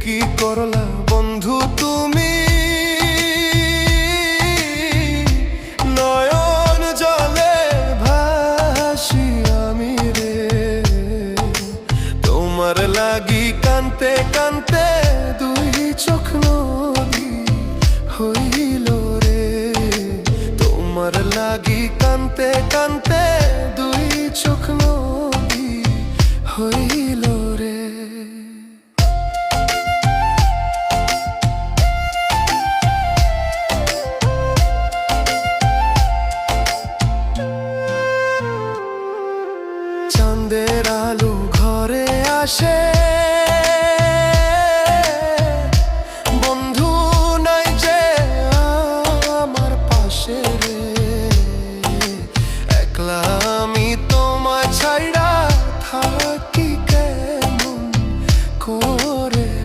কি করলা বন্ধু তুমি, নয়ন জলে ভাসি আমি রে। তোমার লাগি কানতে কানতে দুই চোখ নদী হইল রে। তোমার লাগি কানতে কানতে